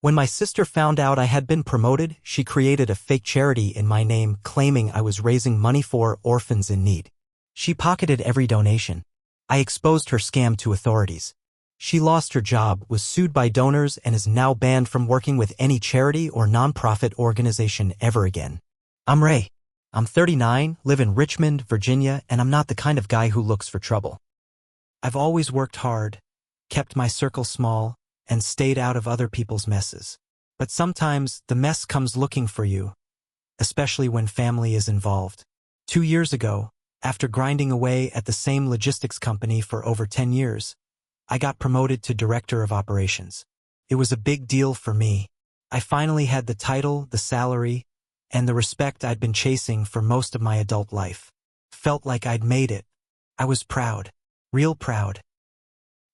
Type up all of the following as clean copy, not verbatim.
When my sister found out I had been promoted, she created a fake charity in my name claiming I was raising money for orphans in need. She pocketed every donation. I exposed her scam to authorities. She lost her job, was sued by donors, and is now banned from working with any charity or nonprofit organization ever again. I'm Ray. I'm 39, live in Richmond, Virginia, and I'm not the kind of guy who looks for trouble. I've always worked hard, kept my circle small, and stayed out of other people's messes. But sometimes the mess comes looking for you, especially when family is involved. 2 years ago, after grinding away at the same logistics company for over 10 years, I got promoted to Director of Operations. It was a big deal for me. I finally had the title, the salary, and the respect I'd been chasing for most of my adult life. Felt like I'd made it. I was proud. Real proud.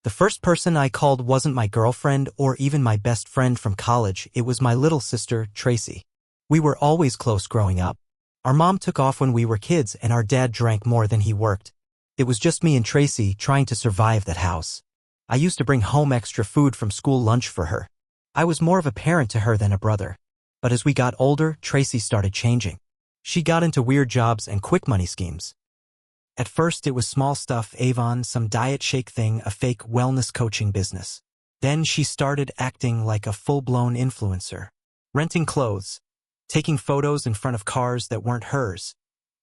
The first person I called wasn't my girlfriend or even my best friend from college. It was my little sister, Tracy. We were always close growing up. Our mom took off when we were kids and our dad drank more than he worked. It was just me and Tracy trying to survive that house. I used to bring home extra food from school lunch for her. I was more of a parent to her than a brother. But as we got older, Tracy started changing. She got into weird jobs and quick money schemes. At first it was small stuff, Avon, some diet shake thing, a fake wellness coaching business. Then she started acting like a full-blown influencer. Renting clothes, taking photos in front of cars that weren't hers,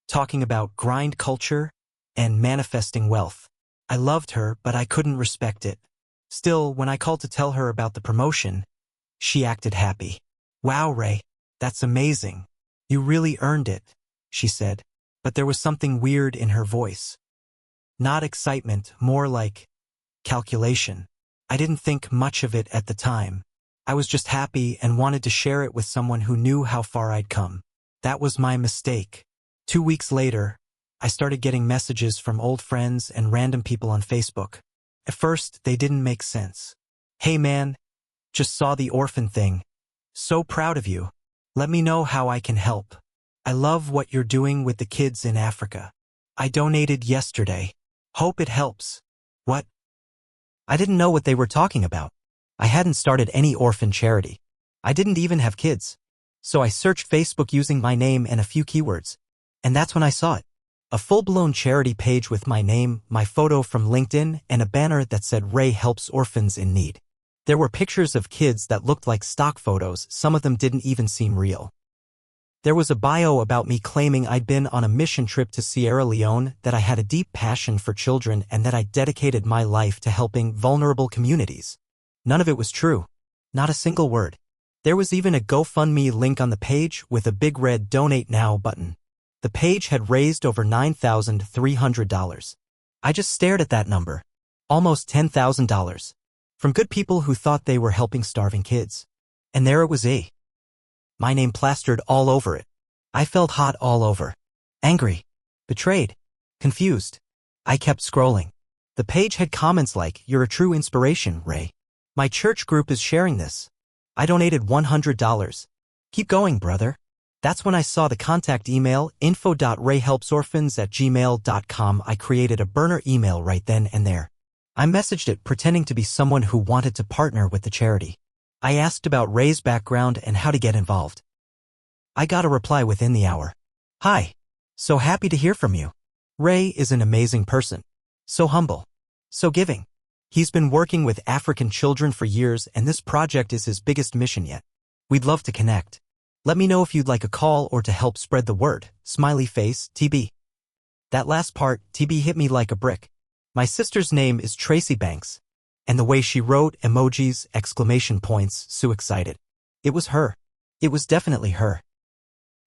talking about grind culture and manifesting wealth. I loved her, but I couldn't respect it. Still, when I called to tell her about the promotion, she acted happy. "Wow, Ray, that's amazing. You really earned it," she said. But there was something weird in her voice. Not excitement, more like calculation. I didn't think much of it at the time. I was just happy and wanted to share it with someone who knew how far I'd come. That was my mistake. 2 weeks later, I started getting messages from old friends and random people on Facebook. At first, they didn't make sense. "Hey man, just saw the orphan thing. So proud of you. Let me know how I can help. I love what you're doing with the kids in Africa. I donated yesterday. Hope it helps." What? I didn't know what they were talking about. I hadn't started any orphan charity. I didn't even have kids. So I searched Facebook using my name and a few keywords. And that's when I saw it. A full-blown charity page with my name, my photo from LinkedIn, and a banner that said Ray helps orphans in need. There were pictures of kids that looked like stock photos, some of them didn't even seem real. There was a bio about me claiming I'd been on a mission trip to Sierra Leone, that I had a deep passion for children, and that I dedicated my life to helping vulnerable communities. None of it was true. Not a single word. There was even a GoFundMe link on the page with a big red Donate Now button. The page had raised over $9,300. I just stared at that number. Almost $10,000. From good people who thought they were helping starving kids. And there it was, my name plastered all over it. I felt hot all over. Angry. Betrayed. Confused. I kept scrolling. The page had comments like, "You're a true inspiration, Ray. My church group is sharing this. I donated $100. Keep going, brother." That's when I saw the contact email, info.rayhelpsorphans@gmail.com. I created a burner email right then and there. I messaged it pretending to be someone who wanted to partner with the charity. I asked about Ray's background and how to get involved. I got a reply within the hour. "Hi. So happy to hear from you. Ray is an amazing person. So humble. So giving. He's been working with African children for years and this project is his biggest mission yet. We'd love to connect. Let me know if you'd like a call or to help spread the word. Smiley face, TB." That last part, TB, hit me like a brick. My sister's name is Tracy Banks. And the way she wrote emojis, exclamation points, so excited. It was her. It was definitely her.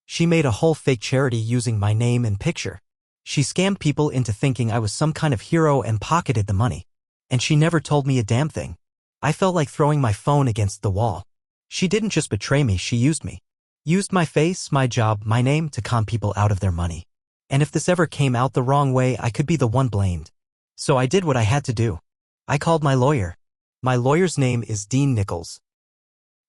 She made a whole fake charity using my name and picture. She scammed people into thinking I was some kind of hero and pocketed the money. And she never told me a damn thing. I felt like throwing my phone against the wall. She didn't just betray me, she used me. Used my face, my job, my name to con people out of their money. And if this ever came out the wrong way, I could be the one blamed. So I did what I had to do. I called my lawyer. My lawyer's name is Dean Nichols.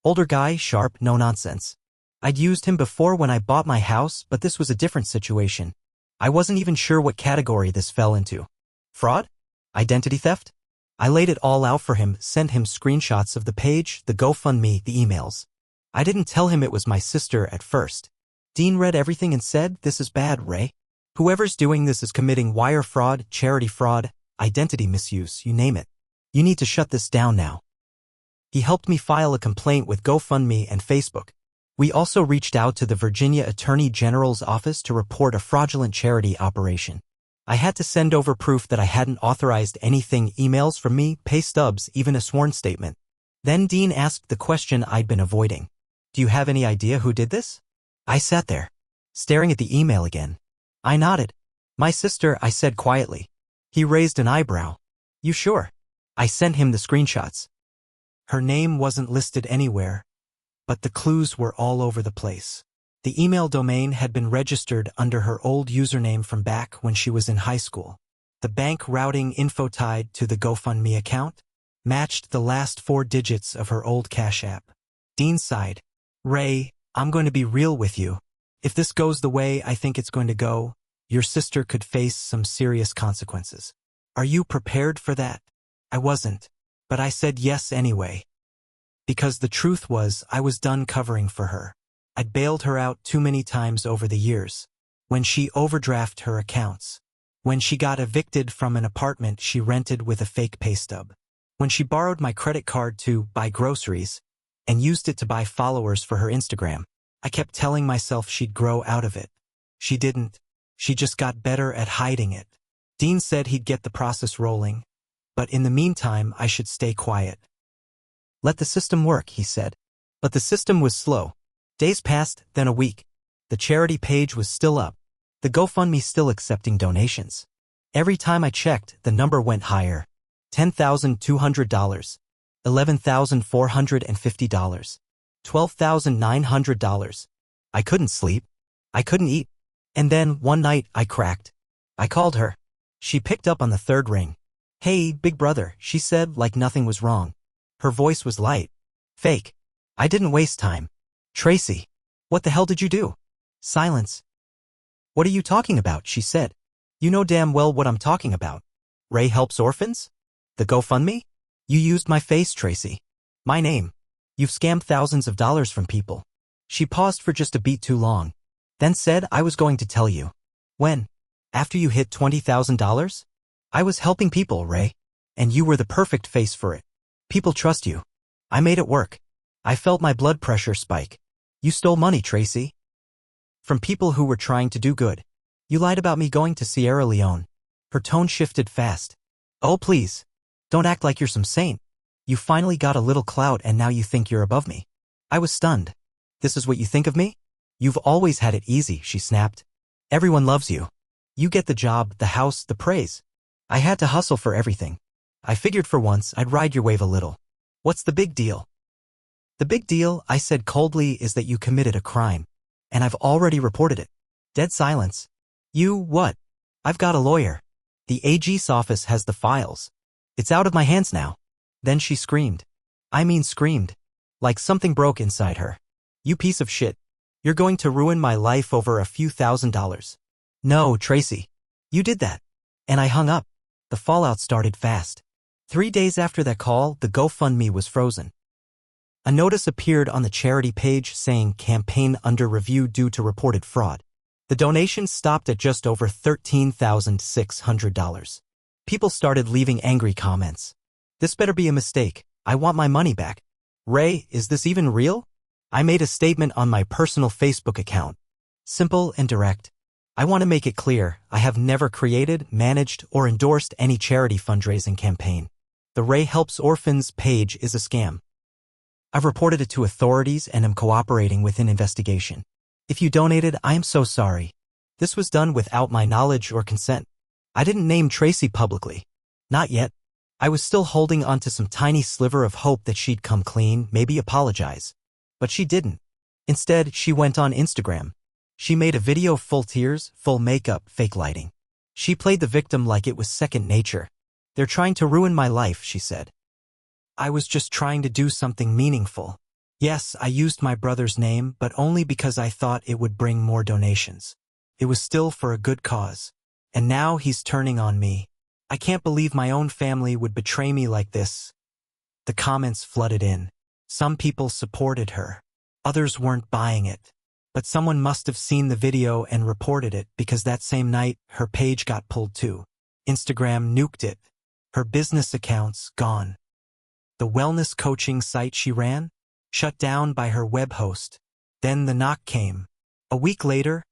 Older guy, sharp, no nonsense. I'd used him before when I bought my house, but this was a different situation. I wasn't even sure what category this fell into. Fraud? Identity theft? I laid it all out for him, sent him screenshots of the page, the GoFundMe, the emails. I didn't tell him it was my sister at first. Dean read everything and said, "This is bad, Ray. Whoever's doing this is committing wire fraud, charity fraud, identity misuse, you name it. You need to shut this down now." He helped me file a complaint with GoFundMe and Facebook. We also reached out to the Virginia Attorney General's office to report a fraudulent charity operation. I had to send over proof that I hadn't authorized anything, emails from me, pay stubs, even a sworn statement. Then Dean asked the question I'd been avoiding. "Do you have any idea who did this?" I sat there, staring at the email again. I nodded. "My sister," I said quietly. He raised an eyebrow. "You sure?" I sent him the screenshots. Her name wasn't listed anywhere, but the clues were all over the place. The email domain had been registered under her old username from back when she was in high school. The bank routing info tied to the GoFundMe account matched the last 4 digits of her old Cash App. Dean sighed. "Ray, I'm going to be real with you. If this goes the way I think it's going to go, your sister could face some serious consequences. Are you prepared for that?" I wasn't, but I said yes anyway. Because the truth was, I was done covering for her. I'd bailed her out too many times over the years. When she overdrafted her accounts. When she got evicted from an apartment she rented with a fake pay stub. When she borrowed my credit card to buy groceries and used it to buy followers for her Instagram. I kept telling myself she'd grow out of it. She didn't. She just got better at hiding it. Dean said he'd get the process rolling, but in the meantime I should stay quiet. "Let the system work," he said. But the system was slow. Days passed, then a week. The charity page was still up. The GoFundMe still accepting donations. Every time I checked, the number went higher. $10,200, $11,450, $12,900. I couldn't sleep. I couldn't eat. And then, one night, I cracked. I called her. She picked up on the 3rd ring. "Hey, big brother," she said like nothing was wrong. Her voice was light. Fake. I didn't waste time. "Tracy, what the hell did you do?" Silence. "What are you talking about?" she said. "You know damn well what I'm talking about. Ray helps orphans? The GoFundMe? You used my face, Tracy. My name. You've scammed thousands of dollars from people." She paused for just a beat too long, then said, "I was going to tell you." "When?" "After you hit $20,000? I was helping people, Ray. And you were the perfect face for it. People trust you. I made it work. I felt my blood pressure spike. You stole money, Tracy. From people who were trying to do good. You lied about me going to Sierra Leone." Her tone shifted fast. "Oh, please. Don't act like you're some saint. You finally got a little clout and now you think you're above me." I was stunned. "This is what you think of me? You've always had it easy," she snapped. "Everyone loves you. You get the job, the house, the praise. I had to hustle for everything. I figured for once I'd ride your wave a little. What's the big deal?" "The big deal," I said coldly, "is that you committed a crime. And I've already reported it." Dead silence. "You, what?" "I've got a lawyer. The AG's office has the files. It's out of my hands now." Then she screamed. I mean screamed. Like something broke inside her. "You piece of shit. You're going to ruin my life over a few $1,000s. "No, Tracy. You did that." And I hung up. The fallout started fast. 3 days after that call, the GoFundMe was frozen. A notice appeared on the charity page saying campaign under review due to reported fraud. The donations stopped at just over $13,600. People started leaving angry comments. "This better be a mistake. I want my money back. Ray, is this even real?" I made a statement on my personal Facebook account. Simple and direct. "I want to make it clear, I have never created, managed, or endorsed any charity fundraising campaign. The Ray Helps Orphans page is a scam. I've reported it to authorities and am cooperating with an investigation. If you donated, I am so sorry. This was done without my knowledge or consent. I didn't name Tracy publicly. Not yet. I was still holding on to some tiny sliver of hope that she'd come clean, maybe apologize. But she didn't. Instead, she went on Instagram. She made a video full tears, full makeup, fake lighting. She played the victim like it was second nature. "They're trying to ruin my life," she said. I was just trying to do something meaningful. Yes, I used my brother's name, but only because I thought it would bring more donations. It was still for a good cause. And now he's turning on me. I can't believe my own family would betray me like this. The comments flooded in. Some people supported her. Others weren't buying it. But someone must have seen the video and reported it because that same night, her page got pulled too. Instagram nuked it. Her business accounts gone. The wellness coaching site she ran? Shut down by her web host. Then the knock came. A week later,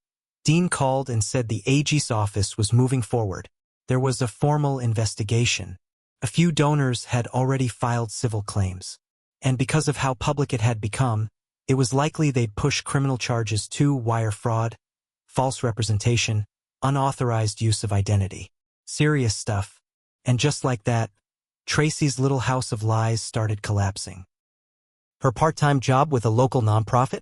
Dean called and said the AG's office was moving forward. There was a formal investigation. A few donors had already filed civil claims. And because of how public it had become, it was likely they'd push criminal charges too: wire fraud, false representation, unauthorized use of identity. Serious stuff. And just like that, Tracy's little house of lies started collapsing. Her part-time job with a local nonprofit?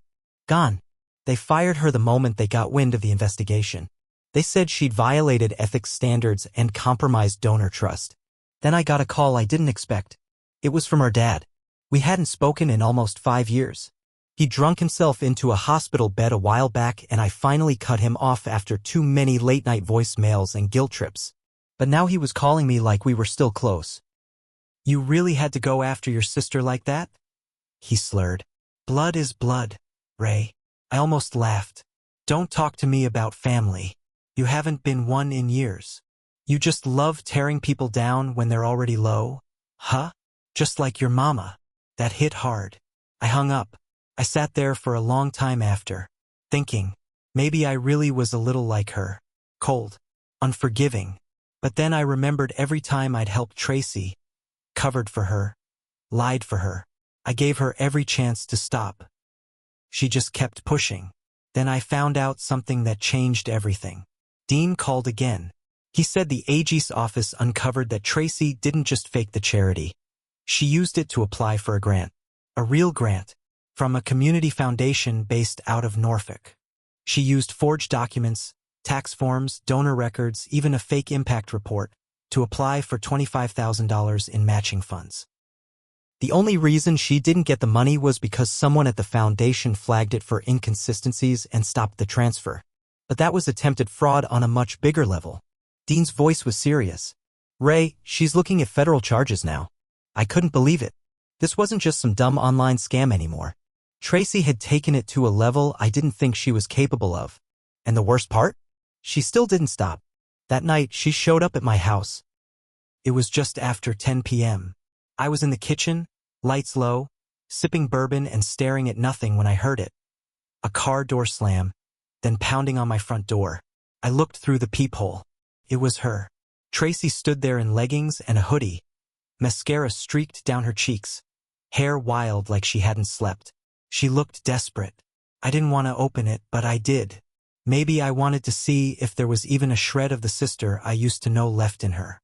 Gone. They fired her the moment they got wind of the investigation. They said she'd violated ethics standards and compromised donor trust. Then I got a call I didn't expect. It was from her dad. We hadn't spoken in almost 5 years. He drunk himself into a hospital bed a while back, and I finally cut him off after too many late-night voicemails and guilt trips. But now he was calling me like we were still close. "You really had to go after your sister like that?" He slurred. "Blood is blood, Ray." I almost laughed. "Don't talk to me about family. You haven't been one in years. You just love tearing people down when they're already low? Huh? Just like your mama." That hit hard. I hung up. I sat there for a long time after, thinking, maybe I really was a little like her. Cold. Unforgiving. But then I remembered every time I'd helped Tracy, covered for her, lied for her. I gave her every chance to stop. She just kept pushing. Then I found out something that changed everything. Dean called again. He said the AG's office uncovered that Tracy didn't just fake the charity. She used it to apply for a grant. A real grant. From a community foundation based out of Norfolk. She used forged documents, tax forms, donor records, even a fake impact report, to apply for $25,000 in matching funds. The only reason she didn't get the money was because someone at the foundation flagged it for inconsistencies and stopped the transfer. But that was attempted fraud on a much bigger level. Dean's voice was serious. "Ray, she's looking at federal charges now." I couldn't believe it. This wasn't just some dumb online scam anymore. Tracy had taken it to a level I didn't think she was capable of. And the worst part? She still didn't stop. That night, she showed up at my house. It was just after 10 p.m. I was in the kitchen, lights low, sipping bourbon and staring at nothing when I heard it. A car door slam, then pounding on my front door. I looked through the peephole. It was her. Tracy stood there in leggings and a hoodie. Mascara streaked down her cheeks. Hair wild like she hadn't slept. She looked desperate. I didn't want to open it, but I did. Maybe I wanted to see if there was even a shred of the sister I used to know left in her.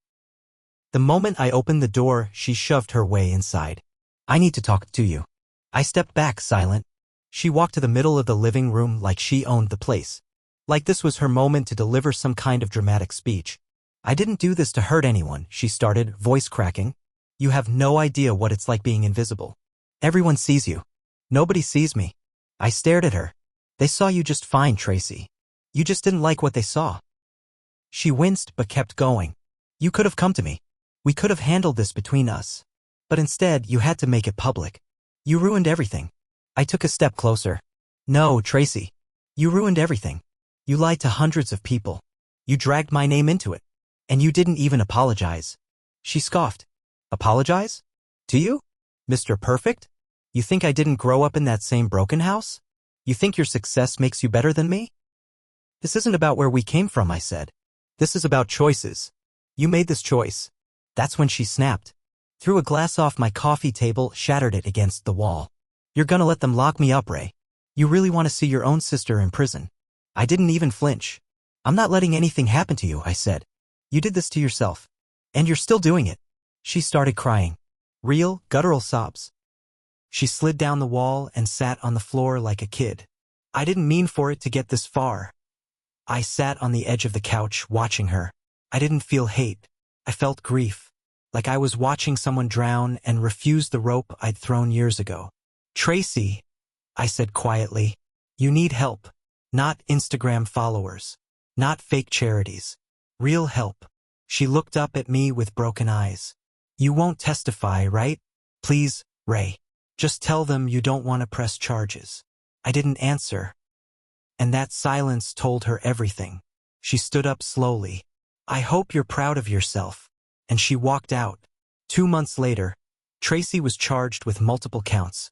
The moment I opened the door, she shoved her way inside. "I need to talk to you." I stepped back, silent. She walked to the middle of the living room like she owned the place. Like this was her moment to deliver some kind of dramatic speech. "I didn't do this to hurt anyone," she started, voice cracking. "You have no idea what it's like being invisible. Everyone sees you. Nobody sees me." I stared at her. "They saw you just fine, Tracy. You just didn't like what they saw." She winced but kept going. "You could have come to me. We could have handled this between us. But instead, you had to make it public. You ruined everything." I took a step closer. "No, Tracy. You ruined everything. You lied to hundreds of people. You dragged my name into it. And you didn't even apologize." She scoffed. "Apologize? To you? Mr. Perfect? You think I didn't grow up in that same broken house? You think your success makes you better than me?" "This isn't about where we came from," I said. "This is about choices. You made this choice." That's when she snapped. Threw a glass off my coffee table, shattered it against the wall. "You're gonna let them lock me up, Ray? You really want to see your own sister in prison?" I didn't even flinch. "I'm not letting anything happen to you," I said. "You did this to yourself. And you're still doing it." She started crying. Real, guttural sobs. She slid down the wall and sat on the floor like a kid. I didn't mean for it to get this far. I sat on the edge of the couch, watching her. I didn't feel hate. I felt grief. Like I was watching someone drown and refuse the rope I'd thrown years ago. "Tracy," I said quietly, "you need help. Not Instagram followers. Not fake charities. Real help." She looked up at me with broken eyes. You won't testify, right? Please, Ray. Just tell them you don't want to press charges. I didn't answer. And that silence told her everything. She stood up slowly. I hope you're proud of yourself. And she walked out. 2 months later, Tracy was charged with multiple counts: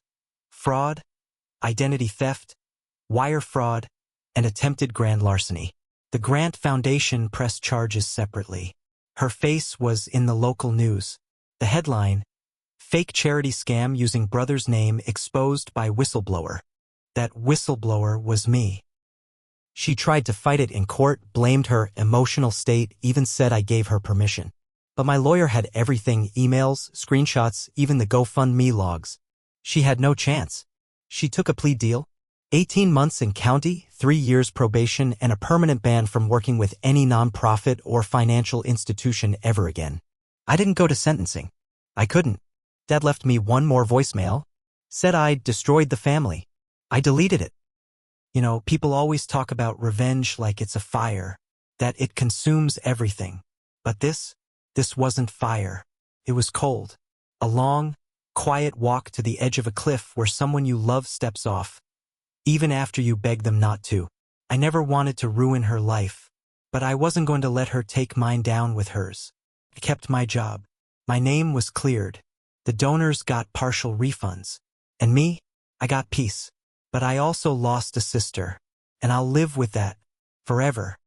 fraud, identity theft, wire fraud, and attempted grand larceny. The Grant Foundation pressed charges separately. Her face was in the local news. The headline: Fake charity scam using brother's name exposed by whistleblower. That whistleblower was me. She tried to fight it in court, blamed her emotional state, even said I gave her permission. But my lawyer had everything: emails, screenshots, even the GoFundMe logs. She had no chance. She took a plea deal: 18 months in county, 3 years probation, and a permanent ban from working with any nonprofit or financial institution ever again. I didn't go to sentencing. I couldn't. Dad left me one more voicemail. Said I'd destroyed the family. I deleted it. You know, people always talk about revenge like it's a fire, that it consumes everything. But this wasn't fire. It was cold. A long, quiet walk to the edge of a cliff where someone you love steps off, even after you beg them not to. I never wanted to ruin her life, but I wasn't going to let her take mine down with hers. I kept my job. My name was cleared. The donors got partial refunds. And me, I got peace. But I also lost a sister, and I'll live with that forever.